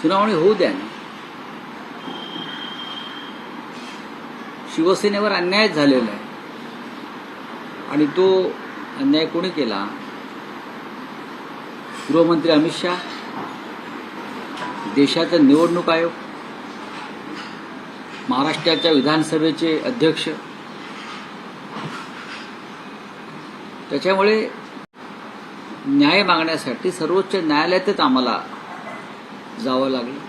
सुनावणी होऊ द्या ना. शिवसेनेवर अन्याय झालेला आहे आणि तो अन्याय कोणी केला? गृहमंत्री अमित शहा, देशाचा निवडणूक आयोग, महाराष्ट्राच्या विधानसभेचे अध्यक्ष. त्याच्यामुळे न्याय मागण्यासाठी सर्वोच्च न्यायालयातच आम्हाला जावं लागलं.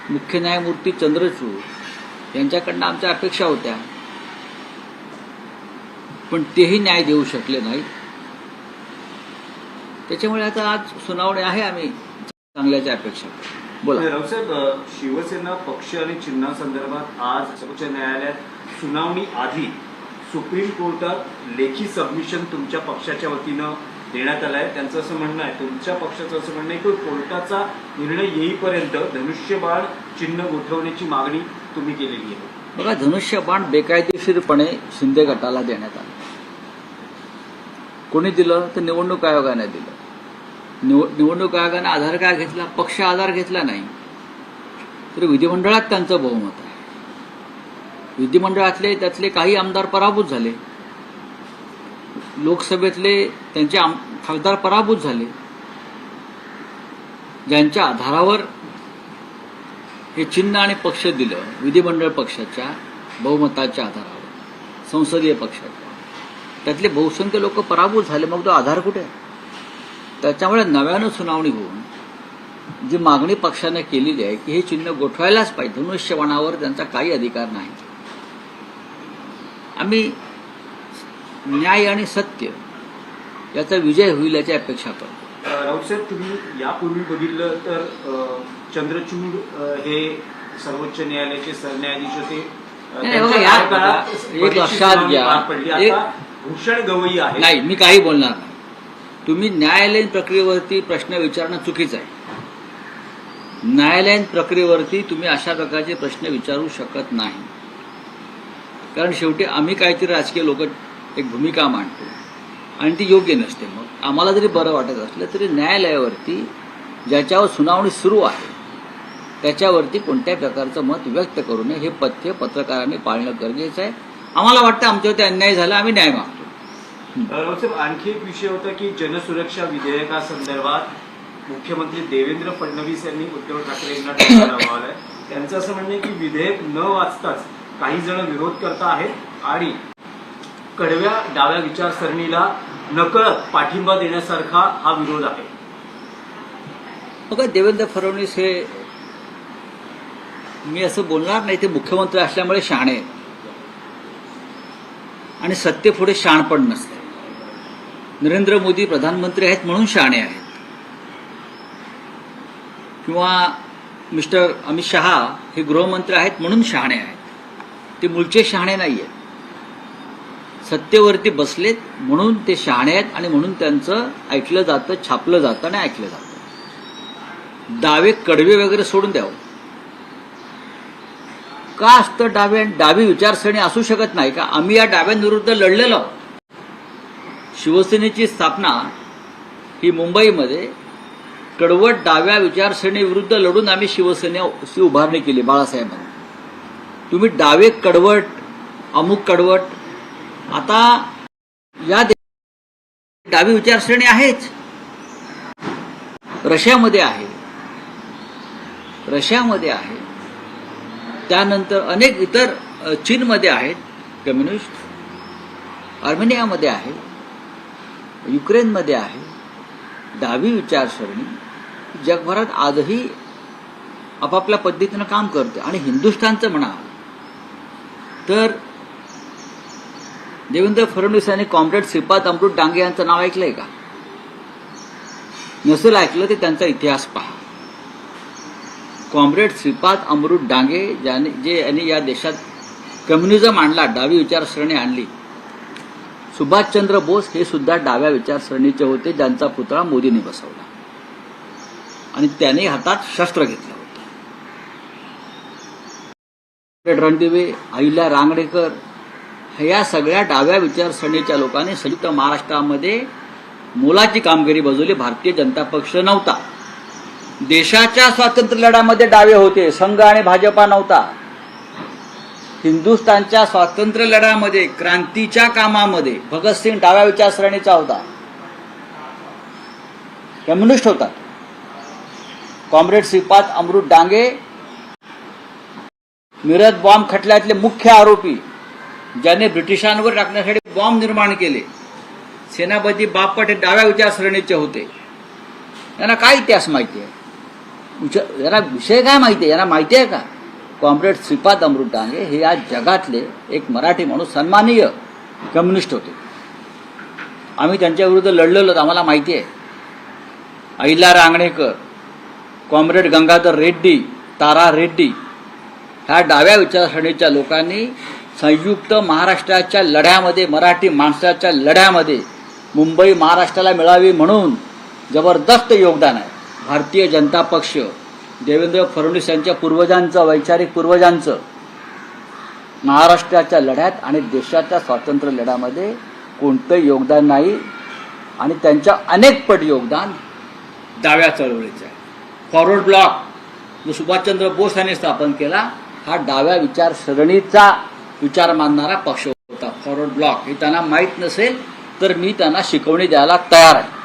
मुख्य न्यायमूर्ती चंद्रचूड यांच्याकडनं आमच्या अपेक्षा होत्या, पण तेही न्याय देऊ शकले नाही. त्याच्यामुळे आता आज सुनावणी आहे, आम्ही चांगल्याच्या अपेक्षा करतो. बोला. रावसाहेब, शिवसेना पक्ष आणि चिन्हासंदर्भात आज सर्वोच्च न्यायालयात सुनावणी आधी सुप्रीम कोर्टात लेखी सबमिशन तुमच्या पक्षाच्या वतीनं देण्यात आलं आहे. त्यांचं असं म्हणणं आहे, तुमच्या पक्षाचं असं म्हणणं आहे की कोर्टाचा निर्णय येईपर्यंत धनुष्यबाण चिन्ह गोठवण्याची मागणी तुम्ही केलेली आहे. बघा, धनुष्यबाण बेकायदेशीरपणे शिंदे गटाला देण्यात आलं. कोणी दिलं? तर निवडणूक आयोगाने दिलं. निवडणूक आयोगाने आधार काय घेतला? पक्ष आधार घेतला नाही. तर विधिमंडळात त्यांचं बहुमत आहे. विधिमंडळातले त्यातले काही आमदार पराभूत झाले, लोकसभेतले त्यांचे खासदार पराभूत झाले. ज्यांच्या आधारावर हे चिन्ह आणि पक्ष दिलं, विधिमंडळ पक्षाच्या बहुमताच्या आधारावर, संसदीय पक्षाच्या, त्यातले बहुसंख्य लोक पराभूत झाले. मग तो आधार कुठे? त्याच्यामुळे नव्यानं सुनावणी होऊन जी मागणी पक्षाने केलेली आहे की हे चिन्ह गोठवायलाच पाहिजे, धनुष्यबाणावर त्यांचा काही अधिकार नाही. आम्ही न्याय आणि सत्य याचा विजय होईल याची अपेक्षा करतो. राऊतसाहेब, तुम्ही यापूर्वी बघितलं तर चंद्रचूड हे सर्वोच्च न्यायालयाचे सरन्यायाधीश होते. एक लक्षात घ्या, भूषण गवई आहे. नाही, मी काही बोलणार नाही. तुम्ही न्यायालयीन प्रक्रियेवरती प्रश्न विचारणं चुकीचं आहे. न्यायालयीन प्रक्रियेवरती तुम्ही अशा प्रकारचे प्रश्न विचारू शकत नाही, कारण शेवटी आम्ही काहीतरी राजकीय लोक एक भूमिका मांडतो आणि ती योग्य नसते. मग आम्हाला जरी बरं वाटत असलं तरी न्यायालयावरती ज्याच्यावर सुनावणी सुरू आहे त्याच्यावरती कोणत्या प्रकारचं मत व्यक्त करू नये हे पथ्य पत्रकारांनी पाळणं गरजेचं आहे. आम्हाला वाटतं आमच्यावरती अन्याय झाला, आम्ही न्याय मागतो. रावसाहेब, आणखी एक विषय होता की जनसुरक्षा विधेयकासंदर्भात मुख्यमंत्री देवेंद्र फडणवीस यांनी उद्धव ठाकरे यांना टोला लावलाय. त्यांचं असं म्हणणं आहे की विधेयक न वाचताच काही जण विरोध करत आहेत आणि कडव्या डाव्या विचारसरणीला नकळत पाठिंबा देण्यासारखा हा विरोध आहे. बघा, देवेंद्र फडणवीस हे, मी असं बोलणार नाही, ते मुख्यमंत्री असल्यामुळे शहाणे आहेत आणि सत्तेपुढे शहाणपण नसते. नरेंद्र मोदी प्रधानमंत्री आहेत म्हणून शहाणे आहेत, किंवा मिस्टर अमित शहा हे गृहमंत्री आहेत म्हणून शहाणे आहेत. ते मूळचे शहाणे नाही आहेत. सत्तेवरती बसलेत म्हणून ते शहाणे आहेत आणि म्हणून त्यांचं ऐकलं जातं, छापलं जातं आणि ऐकलं जातं. डावे कडवे वगैरे सोडून द्यावं. का असतं डावी विचारसरणी असू शकत नाही का? आम्ही या डाव्यांविरुद्ध लढलेलो आहोत. शिवसेनेची स्थापना ही मुंबईमध्ये कडवट डाव्या विचारसरणीविरुद्ध लढून आम्ही शिवसेनेची उभारणी केली बाळासाहेबांनी. तुम्ही डावे कडवट, अमुक कडवट, आता या डावी विचारसरणी आहेच. रशियामध्ये आहे, त्यानंतर अनेक इतर, चीनमध्ये आहेत कम्युनिस्ट, आर्मेनियामध्ये आहे, युक्रेनमध्ये आहे. डावी विचारसरणी जगभरात आजही आपापल्या पद्धतीनं काम करते. आणि हिंदुस्थानचं म्हणा तर देवेंद्र फडणवीस यांनी कॉम्रेड श्रीपाद अमृत डांगे यांचं नाव ऐकलंय का? नसेल ऐकलं ते त्यांचा इतिहास पहा. कॉम्रेड श्रीपाद अमृत डांगे यांनी या देशात कम्युनिझम आणला, डावी विचारसरणी आणली. सुभाषचंद्र बोस हे सुद्धा डाव्या विचारसरणीचे होते, ज्यांचा पुतळा मोदींनी बसवला आणि त्यांनी हातात शस्त्र घेतलं होतं. रणदिवे, अहिल्या रांगणेकर या सगळ्या डाव्या विचारसरणीच्या लोकांनी संयुक्त महाराष्ट्रामध्ये मोलाची कामगिरी बजावली. भारतीय जनता पक्ष नव्हता देशाच्या स्वातंत्र्य लढ्यामध्ये डावे होते, संघ आणि भाजपा नव्हता. हिंदुस्थानच्या स्वातंत्र्य लढ्यामध्ये, क्रांतीच्या कामामध्ये भगतसिंग डाव्या विचारसरणीचा होता, कम्युनिस्ट होता. कॉम्रेड श्रीपाद अमृत डांगे मिरज बॉम्ब खटल्यातले मुख्य आरोपी, ज्याने ब्रिटिशांवर टाकण्यासाठी बॉम्ब निर्माण केले, सेनापती बापट हे डाव्या विचारसरणीचे होते. यांना काय इतिहास माहिती आहे? यांना विषय काय माहिती आहे? यांना माहिती आहे का? कॉम्रेड श्रीपाद अमृत डांगे हे आज जगातले एक मराठी माणूस, सन्माननीय कम्युनिस्ट होते. आम्ही त्यांच्या विरुद्ध लढलेलो, आम्हाला माहिती आहे. अहिल्या रांगणेकर, कॉम्रेड गंगाधर रेड्डी, तारा रेड्डी ह्या डाव्या विचारसरणीच्या लोकांनी संयुक्त महाराष्ट्राच्या लढ्यामध्ये, मराठी माणसाच्या लढ्यामध्ये मुंबई महाराष्ट्राला मिळावी म्हणून जबरदस्त योगदान आहे. भारतीय जनता पक्ष, देवेंद्र फडणवीस यांच्या पूर्वजांचं, वैचारिक पूर्वजांचं महाराष्ट्राच्या लढ्यात आणि देशाच्या स्वातंत्र्य लढ्यामध्ये कोणतंही योगदान नाही. आणि त्यांच्या अनेक पट योगदान डाव्या चळवळीचं आहे. फॉरवर्ड ब्लॉक जो सुभाषचंद्र बोस यांनी स्थापन केला, हा डाव्या विचारसरणीचा विचार मानणारा पक्ष होता. फॉरवर्ड ब्लॉक हे त्यांना माहीत नसेल तर मी त्यांना शिकवणी द्यायला तयार आहे.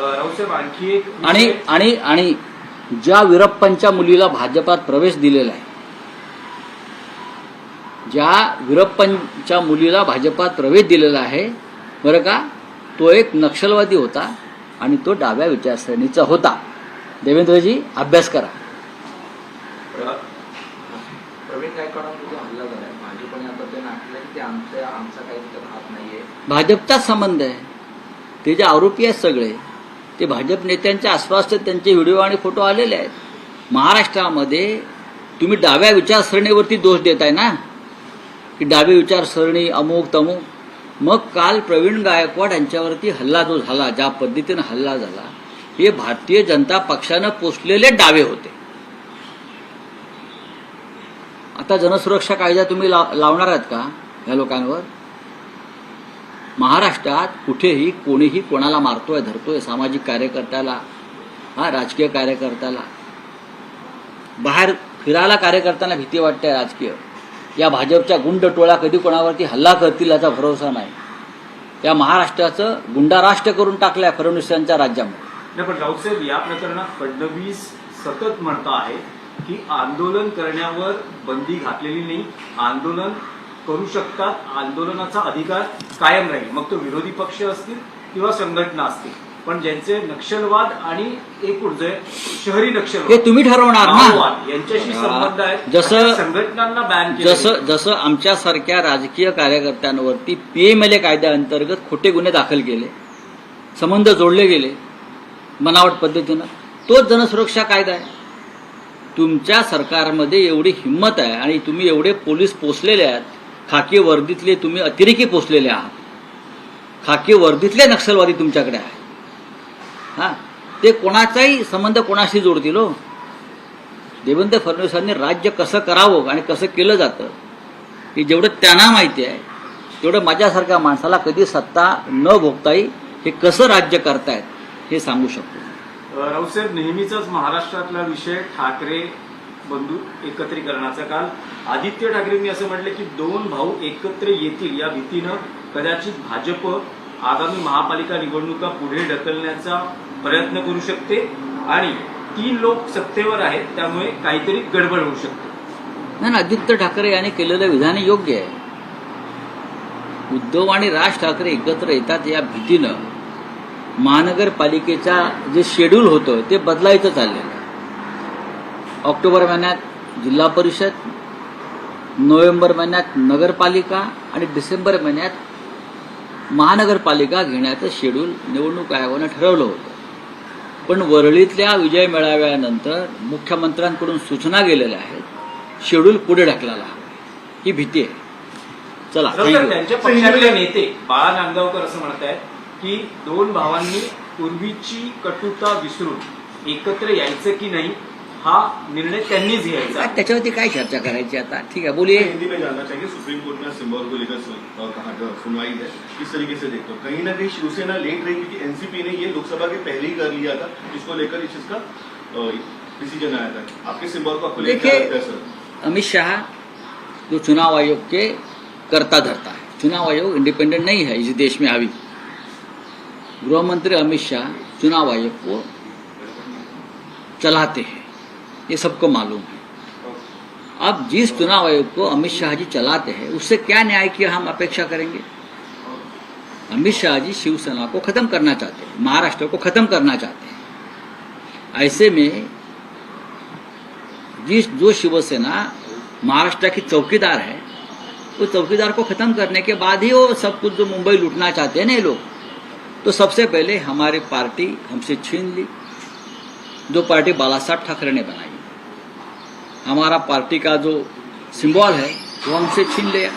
राऊसाहेब, आणखी एक आणि आणि आणि ज्या वीरप्पांच्या मुलीला भाजपात प्रवेश दिलेला आहे, ज्या वीरप्पांच्या मुलीला भाजपात प्रवेश दिलेला आहे बरं का, तो एक नक्षलवादी होता आणि तो डाव्या विचारसरणीचा होता. देवेंद्रजी अभ्यास करा. प्रवीण गायकवाडांवर जो हल्ला झालाय, भाजपने आता ते नाटलं की ते आमचा काही त्याच्यात हात नाहीये. भाजपचाच संबंध आहे. ते जे आरोपी आहेत सगळे ते भाजप नेत्यांच्या आसपासचे त्यांचे व्हिडिओ आणि फोटो आलेले आहेत. महाराष्ट्रामध्ये तुम्ही डाव्या विचारसरणीवरती दोष देताय ना, की डावी विचारसरणी अमुक तमुक. मग काल प्रवीण गायकवाड यांच्यावरती हल्ला जो झाला, ज्या पद्धतीनं हल्ला झाला, हे भारतीय जनता पक्षानं पोचलेले डावे होते. आता जनसुरक्षा कायदा तुम्ही लावणार आहात का या लोकांवर? महाराष्ट्रात कुठेही कोणीही कोणाला मारतोय, धरतोय, सामाजिक कार्यकर्त्याला, राजकीय कार्यकर्त्याला. बाहेर फिरायला कार्यकर्त्यांना भीती वाटते राजकीय. या भाजपच्या गुंड टोळ्या कधी कोणावरती हल्ला करतील याचा भरोसा नाही. या महाराष्ट्राचं गुंडाराष्ट्र करून टाकलंय फडणवीसांच्या राज्यामध्ये. पण राऊसाहेब, या प्रकरणात फडणवीस सतत म्हणता आहे की आंदोलन करण्यावर बंदी घातलेली नाही, आंदोलन करू शकतात, आंदोलनाचा अधिकार कायम राहील, मग तो विरोधी पक्ष असतील किंवा संघटना असतील. पण ज्यांचे नक्षलवाद आणि एकूण जे शहरी नक्षलवाद हे तुम्ही ठरवणार ना, यांच्याशी संबंध आहे, जसं संघटनांना बॅन केलं. जसं आमच्यासारख्या राजकीय कार्यकर्त्यांवरती PMLA कायद्याअंतर्गत खोटे गुन्हे दाखल केले, संबंध जोडले गेले बनावट पद्धतीनं, तोच जनसुरक्षा कायदा आहे. तुमच्या सरकारमध्ये एवढी हिंमत आहे आणि तुम्ही एवढे पोलीस पोचलेले आहात, खाकी वर्दीतले तुम्ही अतिरेकी पोचलेले आहात, खाकी वर्दीतले नक्षलवादी तुमच्याकडे आहेत. ते कोणाचाही संबंध कोणाशी जोडतील हो. देवेंद्र फडणवीसांनी राज्य कसं करावं आणि कसं केलं जातं हे जेवढं त्यांना माहिती आहे, तेवढं माझ्यासारख्या माणसाला कधी सत्ता न भोगता हे कसं राज्य करतायत हे सांगू शकतो. राऊसाहेब, नेहमीचाच महाराष्ट्रातला विषय ठाकरे बंधू एकत्रीकरणाचा. काल आदित्य ठाकरेंनी असं म्हटलं की 2 भाऊ एकत्र येतील या भीतीनं कदाचित भाजप आगामी महापालिका निवडणुका पुढे ढकलण्याचा प्रयत्न करू शकते आणि 3 लोक सत्तेवर आहेत, त्यामुळे काहीतरी गडबड होऊ शकते. नाही, आदित्य ठाकरे यांनी केलेलं विधान योग्य आहे. उद्धव आणि राज ठाकरे एकत्र येतात या भीतीनं महानगरपालिकेचा जे शेड्यूल होतं ते बदलायचं चाललेलं आहे. ऑक्टोबर महिन्यात जिल्हा परिषद, नोव्हेंबर महिन्यात नगरपालिका आणि डिसेंबर महिन्यात महानगरपालिका घेण्याचं शेड्यूल निवडणूक आयोगानं ठरवलं होतं. पण वरळीतल्या विजय मेळाव्यानंतर मुख्यमंत्र्यांकडून सूचना गेलेल्या आहेत, शेड्यूल पुढे ढकलायला हवं, ही भीती आहे. चला, त्यांच्या पक्षातले नेते बाळा नांदगावकर असं म्हणतायत की 2 भावांनी पूर्वीची कटुता विसरून एकत्र यायचं की नाही हा निर्णय त्यांनीच घ्यायचा. त्याच्यावरती काय चर्चा करायची आता? ठीक है, बोलिए. हिंदी में जानना चाहिए, सुप्रीम कोर्ट ने सिंबल को लेकर कहा सुनवाई है, किस तरीके से देखते हो? कहीं ना कहीं शिवसेना लेट रही क्योंकि एनसीपी ने ये लोकसभा के पहले ही कर लिया था, इसको लेकर इस चीज का डिसीजन आया था. आपके सिंबल को आपको लेकर क्या लगता है सर? अमित शाह जो चुनाव आयोग के करता धरता है, चुनाव आयोग इंडिपेंडेंट नहीं है इस देश में अभी. गृह मंत्री अमित शाह चुनाव आयोग को चलाते हैं, ये सबको मालूम है. अब जिस चुनाव आयोग को अमित शाह जी चलाते हैं उससे क्या न्याय की हम अपेक्षा करेंगे? अमित शाह जी शिवसेना को खत्म करना चाहते हैं, महाराष्ट्र को खत्म करना चाहते हैं. ऐसे में जो शिवसेना महाराष्ट्र की चौकीदार है, उस चौकीदार को खत्म करने के बाद ही वो सब कुछ जो मुंबई लूटना चाहते हैं ना ये लोग, तो सबसे पहले हमारी पार्टी हमसे छीन ली, जो पार्टी बाला साहब ठाकरे ने बनाई. हमारा पार्टी का जो सिंबल है वो हमसे छीन लिया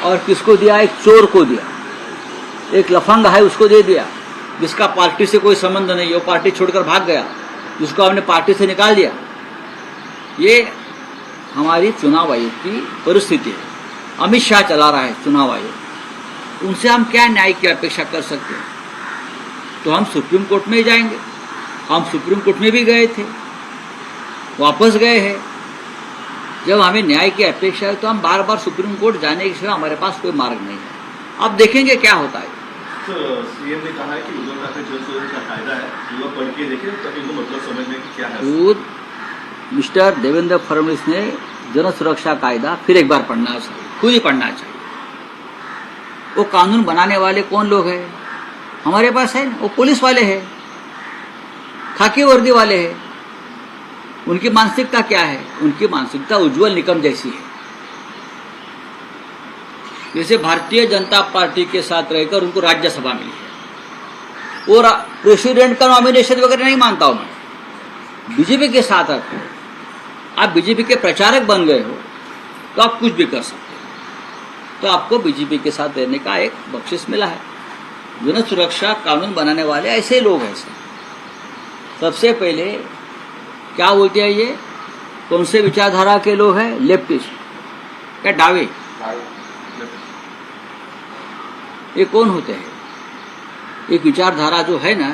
और किसको दिया? एक चोर को दिया, एक लफंग है उसको दे दिया, जिसका पार्टी से कोई संबंध नहीं, वो पार्टी छोड़कर भाग गया, जिसको हमने पार्टी से निकाल दिया. ये हमारी चुनाव आयोग की परिस्थिति है. अमित शाह चला रहा है चुनाव आयोग, उनसे हम क्या न्याय की अपेक्षा कर सकते हैं? तो हम सुप्रीम कोर्ट में ही जाएंगे. हम सुप्रीम कोर्ट में भी गए थे, वापस गए हैं. जब हमें न्याय की अपेक्षा है तो हम बार बार सुप्रीम कोर्ट जाने के सिवा हमारे पास कोई मार्ग नहीं है. अब देखेंगे क्या होता है. सीएम ने कहा है कि उद्धव ठाकरे जन सुरक्षा का कायदा है, वो पढ़ के देखें ताकि उनको मतलब समझने की क्या है. खुद मिस्टर देवेंद्र फडणवीस ने जन सुरक्षा कायदा फिर एक बार पढ़ना चाहिए, खुद ही पढ़ना चाहिए. वो कानून बनाने वाले कौन लोग हैं? हमारे पास है, वो पुलिस वाले हैं, खाकी वर्दी वाले हैं. उनकी मानसिकता क्या है? उनकी मानसिकता उज्जवल निकम जैसी है. जैसे भारतीय जनता पार्टी के साथ रहकर उनको राज्यसभा मिली है, और प्रेसिडेंट का नॉमिनेशन वगैरह नहीं मानता हूं मैं. बीजेपी के साथ आप बीजेपी के प्रचारक बन गए हो तो आप कुछ भी कर सकते हो. तो आपको बीजेपी के साथ रहने का एक बख्शिश मिला है. जन सुरक्षा कानून बनाने वाले ऐसे लोग हैं. सबसे पहले क्या बोलते हैं ये? कौन से विचारधारा के लोग हैं? लेफ्टिस्ट, क्या डावे? ये कौन होते हैं? एक विचारधारा जो है ना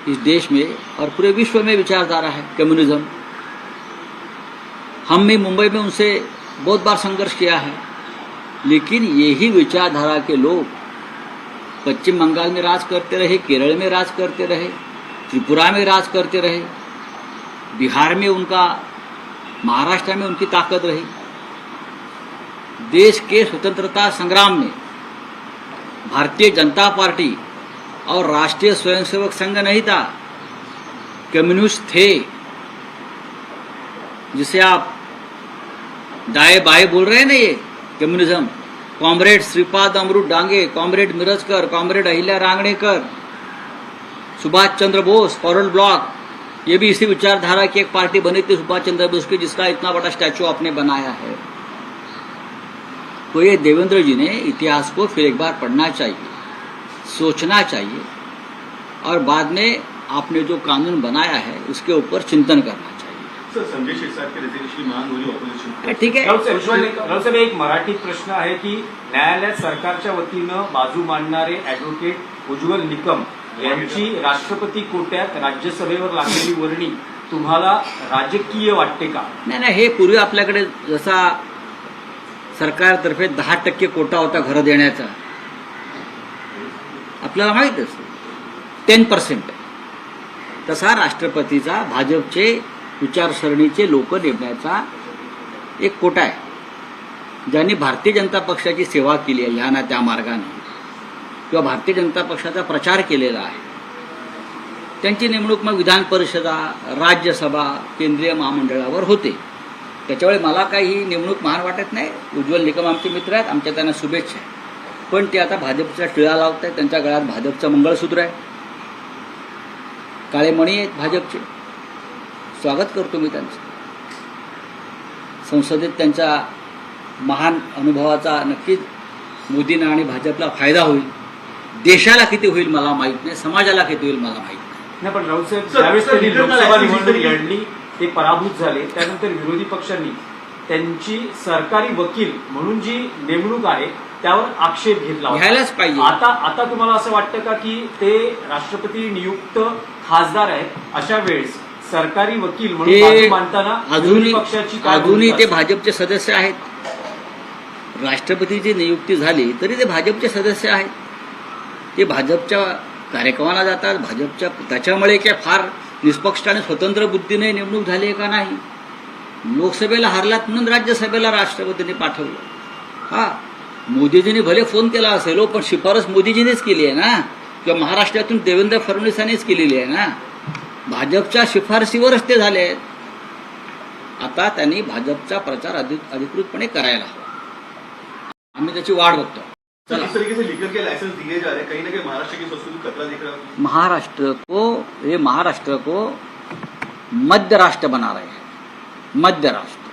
इस देश में और पूरे विश्व में विचारधारा है कम्युनिज्म. हमने मुंबई में उनसे बहुत बार संघर्ष किया है, लेकिन यही विचारधारा के लोग पश्चिम बंगाल में राज करते रहे, केरल में राज करते रहे, त्रिपुरा में राज करते रहे, बिहार में उनका, महाराष्ट्र में उनकी ताकत रही. देश के स्वतंत्रता संग्राम में भारतीय जनता पार्टी और राष्ट्रीय स्वयंसेवक संघ नहीं था, कम्युनिस्ट थे. जिसे आप दाएं बाएं बोल रहे हैं ना, ये communism, comrade Shripad Amrit Dange, comrade Mirajkar, comrade Ahilya Rangnekar, Subhash Chandra Bose, forward block, ये भी इसी विचारधारा की एक पार्टी बनी थी सुभाष चंद्र बोस की, जिसका इतना बड़ा स्टैचू आपने बनाया है. तो ये देवेंद्र जी ने इतिहास को फिर एक बार पढ़ना चाहिए, सोचना चाहिए, और बाद में आपने जो कानून बनाया है उसके ऊपर चिंतन करना चाहिए. सर, संजय शिरसाट के रेजिग्नेशन की मांग हो रही ऑपोजिशन. ठीक आहे. रावसाहेब, एक मराठी प्रश्न आहे की न्यायालयात सरकारच्या वतीनं बाजू मांडणारे ॲडव्होकेट उज्ज्वल निकम यांची राष्ट्रपती कोट्यात राज्यसभेवर लागलेली वर्णी तुम्हाला राजकीय वाटते का? नाही, हे पूर्वी आपल्याकडे जसा सरकारतर्फे 10% कोटा होता घर देण्याचा, आपल्याला माहित असतं 10%, तसा राष्ट्रपतीचा भाजपचे विचारसरणीचे लोक नेमण्याचा एक कोटा आहे. ज्यांनी भारतीय जनता पक्षाची सेवा केली आहे या ना त्या मार्गाने, किंवा भारतीय जनता पक्षाचा प्रचार केलेला आहे, त्यांची नेमणूक मग विधान परिषदा, राज्यसभा, केंद्रीय महामंडळावर होते. त्याच्यामुळे मला काही ही नेमणूक महान वाटत नाही. उज्ज्वल निकम आमचे मित्र आहेत, आमच्या त्यांना शुभेच्छा आहे. पण ते आता भाजपचा टिळा लावत आहेत, त्यांच्या गळ्यात भाजपचं मंगळसूत्र आहे, काळे मणी आहेत भाजपचे. स्वागत करतो मी त्यांचं. संसदेत त्यांच्या महान अनुभवाचा नक्कीच मोदींना आणि भाजपला फायदा होईल. देशाला किती होईल मला माहीत नाही, समाजाला किती होईल मला माहीत नाही. नाही, पण राऊत साहेब, ज्यावेळेस त्यांनी लोकसभा निवडणूक लढली ते पराभूत झाले. त्यानंतर विरोधी पक्षांनी त्यांची सरकारी वकील म्हणून जी नेमणूक आहे त्यावर आक्षेप घेतला होता. घ्यायलाच पाहिजे. आता तुम्हाला असं वाटतं का की ते राष्ट्रपती नियुक्त खासदार आहेत, अशा वेळेस सरकारी वकील म्हणून बाजू मांडताना विरोधी पक्षाची काय अजूनही भूमिका ते असेल? भाजपचे सदस्य आहेत. राष्ट्रपतीची नियुक्ती झाली तरी ते भाजपचे सदस्य आहेत. ते भाजपच्या कार्यक्रमाला जातात. भाजपच्या त्याच्यामुळे काय फार निष्पक्ष आणि स्वतंत्र बुद्धीने नेमणूक झाली आहे का नाही. लोकसभेला हरलात म्हणून राज्यसभेला राष्ट्रपतींनी पाठवलं. हा, मोदीजींनी भले फोन केला असेल हो, पण शिफारस मोदीजींनीच केली आहे ना, किंवा महाराष्ट्रातून देवेंद्र फडणवीसांनीच केलेली आहे ना. भाजपच्या शिफारसीवरच ते झाले आहेत. आता त्यांनी भाजपचा प्रचार अधिकृतपणे करायला हवा. आम्ही त्याची वाट बघतो. सर, इस तरीके से लिकर के लाइसेंस दिए जा रहे हैं, कहीं ना कहीं महाराष्ट्र की संस्कृति खतरा दिख रहा है. महाराष्ट्र को मध्य राष्ट्र बना रहे हैं. मध्य राष्ट्र